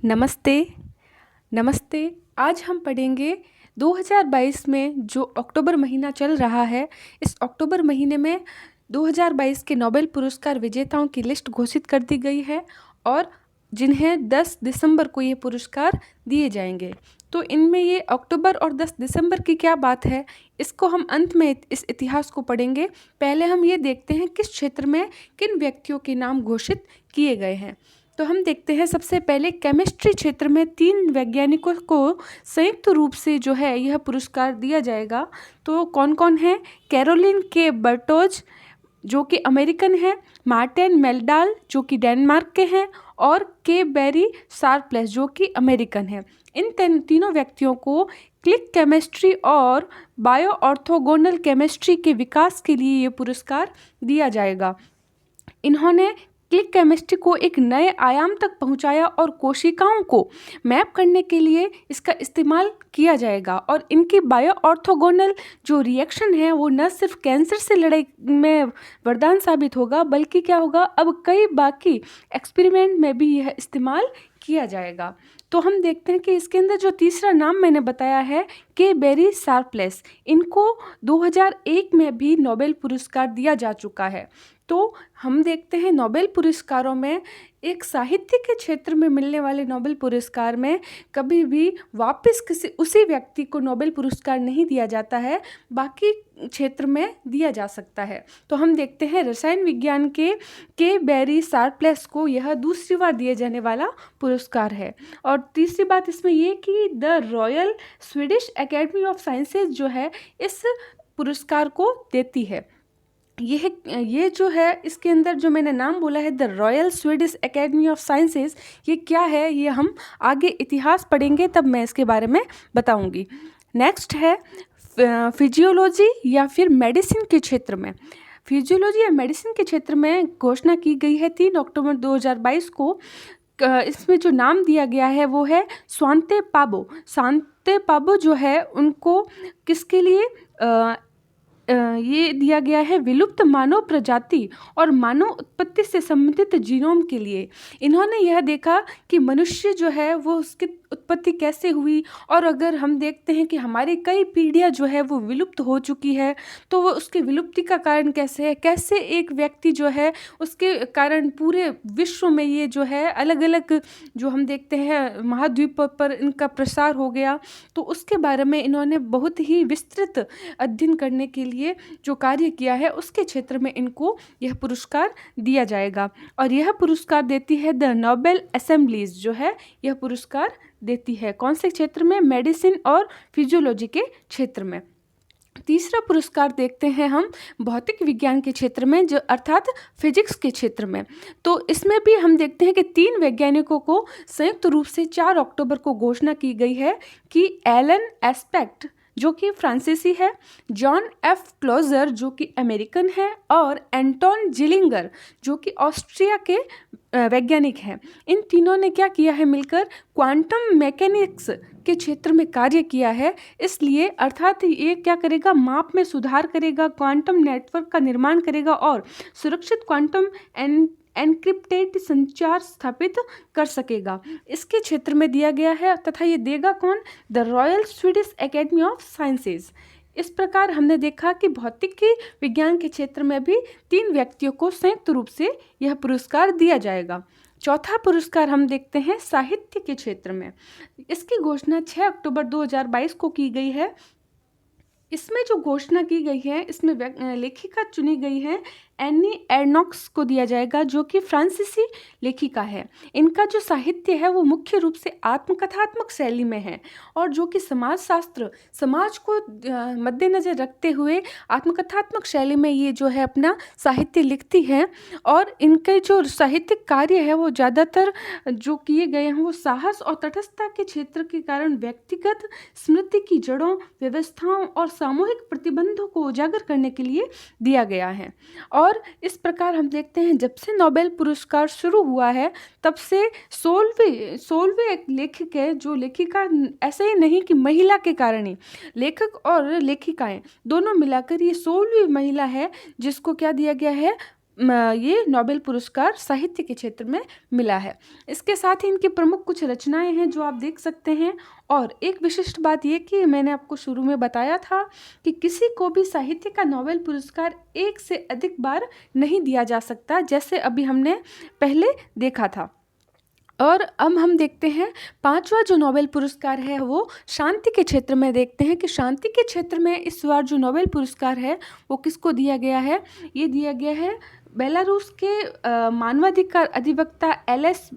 नमस्ते। नमस्ते। आज हम पढ़ेंगे 2022 में जो अक्टूबर महीना चल रहा है, इस अक्टूबर महीने में 2022 के नोबेल पुरस्कार विजेताओं की लिस्ट घोषित कर दी गई है और जिन्हें 10 दिसंबर को ये पुरस्कार दिए जाएंगे। तो इनमें ये अक्टूबर और 10 दिसंबर की क्या बात है, इसको हम अंत में इस इतिहास को पढ़ेंगे। पहले हम ये देखते हैं किस क्षेत्र में किन व्यक्तियों के नाम घोषित किए गए हैं। तो हम देखते हैं सबसे पहले केमिस्ट्री क्षेत्र में 3 वैज्ञानिकों को संयुक्त रूप से जो है यह पुरस्कार दिया जाएगा। तो कौन कौन है? कैरोलिन के बर्टोज जो कि अमेरिकन है, मार्टिन मेल्डाल जो कि डेनमार्क के हैं और के बेरी शार्पलेस जो कि अमेरिकन है। इन तीनों व्यक्तियों को क्लिक केमिस्ट्री और बायो ऑर्थोगोनल केमिस्ट्री के विकास के लिए ये पुरस्कार दिया जाएगा। इन्होंने क्लिक केमिस्ट्री को एक नए आयाम तक पहुंचाया और कोशिकाओं को मैप करने के लिए इसका इस्तेमाल किया जाएगा। और इनकी बायो ऑर्थोगोनल जो रिएक्शन है वो न सिर्फ कैंसर से लड़ाई में वरदान साबित होगा, बल्कि क्या होगा, अब कई बाकी एक्सपेरिमेंट में भी यह इस्तेमाल किया जाएगा। तो हम देखते हैं कि इसके अंदर जो तीसरा नाम मैंने बताया है, के बेरी शार्पलेस, इनको 2001 में भी नोबेल पुरस्कार दिया जा चुका है। तो हम देखते हैं नोबेल पुरस्कारों में एक साहित्य के क्षेत्र में मिलने वाले नोबेल पुरस्कार में कभी भी वापस किसी उसी व्यक्ति को नोबेल पुरस्कार नहीं दिया जाता है, बाकी क्षेत्र में दिया जा सकता है। तो हम देखते हैं रसायन विज्ञान के बेरी शार्पलेस को यह दूसरी बार दिए जाने वाला पुरस्कार है। और तीसरी बात इसमें ये कि the royal Swedish academy of sciences जो है इस पुरस्कार को देती है। ये जो है इसके अंदर जो मैंने नाम बोला है the royal Swedish academy of sciences, ये क्या है ये हम आगे इतिहास पढ़ेंगे तब मैं इसके बारे में बताऊंगी। नेक्स्ट है फिजियोलॉजी या फिर मेडिसिन के क्षेत्र में। फिजियोलॉजी या मेडिसिन के क्षेत्र में घोषणा की गई है 3 अक्टूबर 2022 को। इसमें जो नाम दिया गया है वो है स्वांते पाबो। स्वांते पाबो जो है उनको किसके लिए ये दिया गया है? विलुप्त मानव प्रजाति और मानव उत्पत्ति से संबंधित जीनोम के लिए। इन्होंने यह देखा कि मनुष्य जो है वो उसकी उत्पत्ति कैसे हुई, और अगर हम देखते हैं कि हमारी कई पीढ़ियां जो है वो विलुप्त हो चुकी है, तो वो उसकी विलुप्ति का कारण कैसे है, कैसे एक व्यक्ति जो है उसके कारण पूरे विश्व में ये जो है अलग अलग जो हम देखते हैं महाद्वीप पर इनका प्रसार हो गया। तो उसके बारे में इन्होंने बहुत ही विस्तृत अध्ययन करने के लिए जो कार्य किया है उसके क्षेत्र में इनको यह पुरस्कार दिया जाएगा। और यह पुरस्कार देती है द नोबेल असेंबलीज जो है यह पुरस्कार देती है। कौन से क्षेत्र में? मेडिसिन और फिजियोलॉजी के क्षेत्र में। तीसरा पुरस्कार देखते हैं हम भौतिक विज्ञान के क्षेत्र में, जो अर्थात फिजिक्स के क्षेत्र में। तो इसमें भी हम देखते हैं कि 3 वैज्ञानिकों को संयुक्त रूप से 4 अक्टूबर को घोषणा की गई है कि एलन एस्पेक्ट जो कि फ्रांसीसी है, जॉन एफ क्लोजर जो कि अमेरिकन है और एंटोन जिलिंगर जो कि ऑस्ट्रिया के वैज्ञानिक हैं। इन तीनों ने क्या किया है? मिलकर क्वांटम मैकेनिक्स के क्षेत्र में कार्य किया है। इसलिए अर्थात ये क्या करेगा? माप में सुधार करेगा, क्वांटम नेटवर्क का निर्माण करेगा और सुरक्षित क्वांटम एनक्रिप्टेड संचार स्थापित कर सकेगा। इसके क्षेत्र में दिया गया है तथा ये देगा कौन? The royal Swedish academy of sciences. इस प्रकार हमने देखा कि भौतिकी विज्ञान के क्षेत्र में भी 3 व्यक्तियों को संयुक्त रूप से यह पुरस्कार दिया जाएगा। चौथा पुरस्कार हम देखते हैं साहित्य के क्षेत्र में। इसकी घोषणा 6 अक्टूबर 2022 को की गई है। इसमें जो घोषणा की गई है इसमें लेखिका चुनी गई है एनी एर्नॉक्स को दिया जाएगा जो कि फ्रांसीसी लेखिका है। इनका जो साहित्य है वो मुख्य रूप से आत्मकथात्मक शैली में है और जो कि समाजशास्त्र, समाज को मद्देनज़र रखते हुए आत्मकथात्मक शैली में ये जो है अपना साहित्य लिखती है। और इनके जो साहित्यिक कार्य है वो ज़्यादातर जो किए गए हैं वो साहस और तटस्थता के क्षेत्र के कारण व्यक्तिगत स्मृति की जड़ों, व्यवस्थाओं और सामूहिक प्रतिबंधों को उजागर करने के लिए दिया गया है। और इस प्रकार हम देखते हैं जब से नोबेल पुरस्कार शुरू हुआ है तब से 16वें एक लेखक है, जो लेखिका ऐसे ही नहीं कि महिला के कारण ही, लेखक और लेखिकाएं दोनों मिलाकर ये 16वीं महिला है जिसको क्या दिया गया है? ये नोबेल पुरस्कार साहित्य के क्षेत्र में मिला है। इसके साथ ही इनकी प्रमुख कुछ रचनाएं हैं जो आप देख सकते हैं। और एक विशिष्ट बात ये कि मैंने आपको शुरू में बताया था कि किसी को भी साहित्य का नोबेल पुरस्कार एक से अधिक बार नहीं दिया जा सकता, जैसे अभी हमने पहले देखा था। और अब हम देखते हैं पांचवा जो नोबेल पुरस्कार है वो शांति के क्षेत्र में देखते हैं कि शांति के क्षेत्र में इस बार जो नोबेल पुरस्कार है वो किसको दिया गया है। ये दिया गया है बेलारूस के मानवाधिकार अधिवक्ता एलेस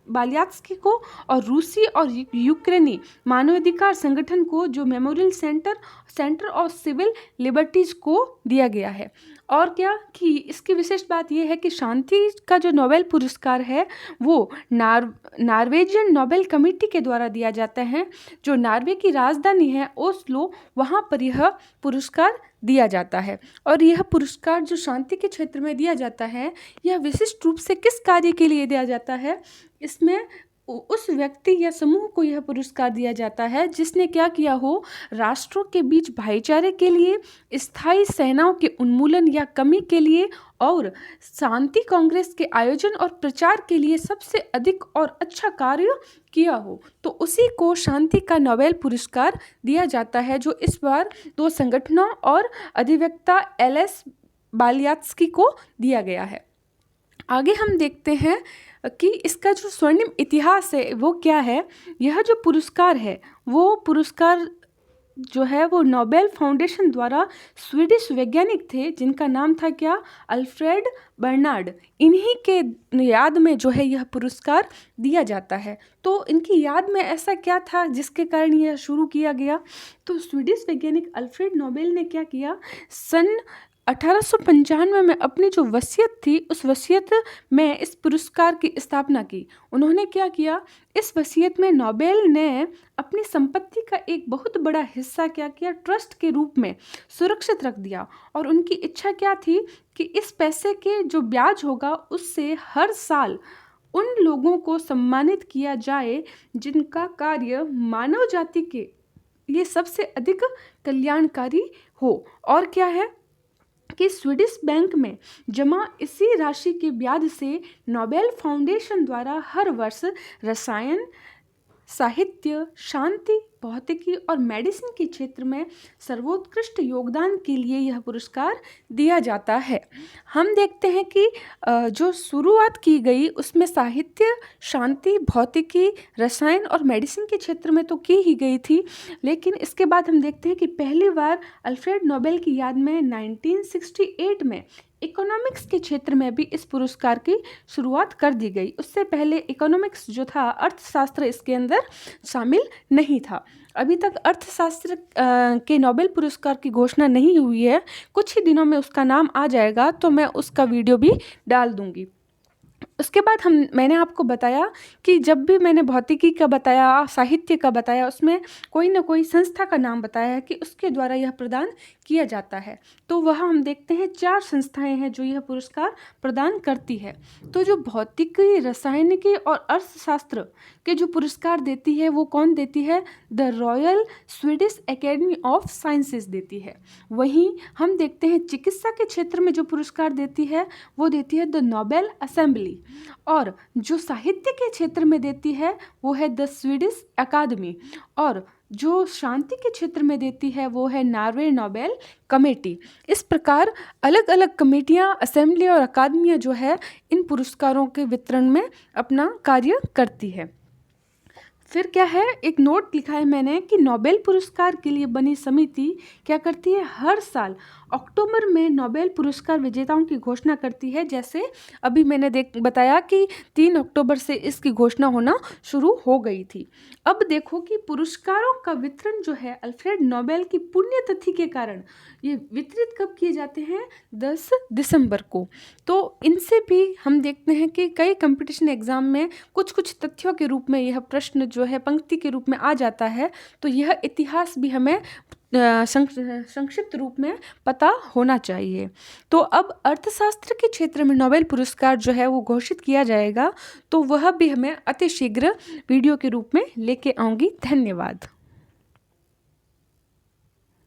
बालियात्स्की को, और रूसी और यूक्रेनी मानवाधिकार संगठन को जो memorial centre of civil liberties को दिया गया है। और क्या कि इसकी विशेष बात यह है कि शांति का जो नोबेल पुरस्कार है वो नॉर्वेजियन नोबेल कमेटी के द्वारा दिया जाता है, जो नॉर्वे की राजधानी है ओस्लो, वहाँ पर यह पुरस्कार दिया जाता है। और यह पुरस्कार जो शांति के क्षेत्र में दिया जाता है, यह विशिष्ट रूप से किस कार्य के लिए दिया जाता है, इसमें उस व्यक्ति या समूह को यह पुरस्कार दिया जाता है जिसने क्या किया हो, राष्ट्रों के बीच भाईचारे के लिए, स्थायी सेनाओं के उन्मूलन या कमी के लिए और शांति कांग्रेस के आयोजन और प्रचार के लिए सबसे अधिक और अच्छा कार्य किया हो, तो उसी को शांति का नोबेल पुरस्कार दिया जाता है, जो इस बार दो संगठनों और अधिवक्ता एलेस बालियात्स्की को दिया गया है। आगे हम देखते हैं कि इसका जो स्वर्णिम इतिहास है वो क्या है। यह जो पुरस्कार है वो पुरस्कार जो है वो नोबेल फाउंडेशन द्वारा स्वीडिश वैज्ञानिक थे जिनका नाम था क्या, अल्फ्रेड बर्नार्ड, इन्हीं के याद में जो है यह पुरस्कार दिया जाता है। तो इनकी याद में ऐसा क्या था जिसके कारण यह शुरू किया गया, तो स्वीडिश वैज्ञानिक अल्फ्रेड नोबेल ने क्या किया, सन 1895 में अपनी जो वसीयत थी उस वसीयत में इस पुरस्कार की स्थापना की। उन्होंने क्या किया, इस वसीयत में नोबेल ने अपनी संपत्ति का एक बहुत बड़ा हिस्सा क्या किया, ट्रस्ट के रूप में सुरक्षित रख दिया। और उनकी इच्छा क्या थी कि इस पैसे के जो ब्याज होगा उससे हर साल उन लोगों को सम्मानित किया जाए जिनका कार्य मानव जाति के लिए सबसे अधिक कल्याणकारी हो। और क्या है कि स्वीडिश बैंक में जमा इसी राशि के ब्याज से नोबेल फाउंडेशन द्वारा हर वर्ष रसायन, साहित्य, शांति, भौतिकी और मेडिसिन के क्षेत्र में सर्वोत्कृष्ट योगदान के लिए यह पुरस्कार दिया जाता है। हम देखते हैं कि जो शुरुआत की गई उसमें साहित्य, शांति, भौतिकी, रसायन और मेडिसिन के क्षेत्र में तो की ही गई थी, लेकिन इसके बाद हम देखते हैं कि पहली बार अल्फ्रेड नोबेल की याद में 1968 में इकोनॉमिक्स के क्षेत्र में भी इस पुरस्कार की शुरुआत कर दी गई। उससे पहले इकोनॉमिक्स जो था, अर्थशास्त्र, इसके अंदर शामिल नहीं था। अभी तक अर्थशास्त्र के नोबेल पुरस्कार की घोषणा नहीं हुई है, कुछ ही दिनों में उसका नाम आ जाएगा तो मैं उसका वीडियो भी डाल दूंगी। उसके बाद मैंने आपको बताया कि जब भी मैंने भौतिकी का बताया, साहित्य का बताया, उसमें कोई ना कोई संस्था का नाम बताया है कि उसके द्वारा यह प्रदान किया जाता है। तो वह हम देखते हैं 4 संस्थाएं हैं जो यह पुरस्कार प्रदान करती है। तो जो भौतिकी, रसायनिकी और अर्थशास्त्र के जो पुरस्कार देती है वो कौन देती है, the royal Swedish academy of sciences देती है। वहीं हम देखते हैं चिकित्सा के क्षेत्र में जो पुरस्कार देती है वो देती है द नोबेल असेंबली, और जो साहित्य के क्षेत्र में देती है वो है द स्वीडिश अकादमी, और जो शांति के क्षेत्र में देती है वो है नॉर्वे नोबेल कमेटी। इस प्रकार अलग अलग कमेटियां, असेंबली और अकादमियां जो है इन पुरस्कारों के वितरण में अपना कार्य करती है। फिर क्या है, एक नोट लिखा है मैंने कि नोबेल पुरस्कार के लिए बनी समिति क्या करती है, हर साल अक्टूबर में नोबेल पुरस्कार विजेताओं की घोषणा करती है। जैसे अभी मैंने बताया कि 3 अक्टूबर से इसकी घोषणा होना शुरू हो गई थी। अब देखो कि पुरस्कारों का वितरण जो है अल्फ्रेड नोबेल की पुण्यतिथि के कारण ये वितरित कब किए जाते हैं, 10 दिसंबर को। तो इनसे भी हम देखते हैं कि कई कंपटीशन एग्जाम में कुछ कुछ तथ्यों के रूप में यह प्रश्न जो है पंक्ति के रूप में आ जाता है, तो यह इतिहास भी हमें संक्षिप्त रूप में पता होना चाहिए। तो अब अर्थशास्त्र के क्षेत्र में नोबेल पुरस्कार जो है वो घोषित किया जाएगा, तो वह भी हमें अतिशीघ्र वीडियो के रूप में लेके आऊँगी। धन्यवाद।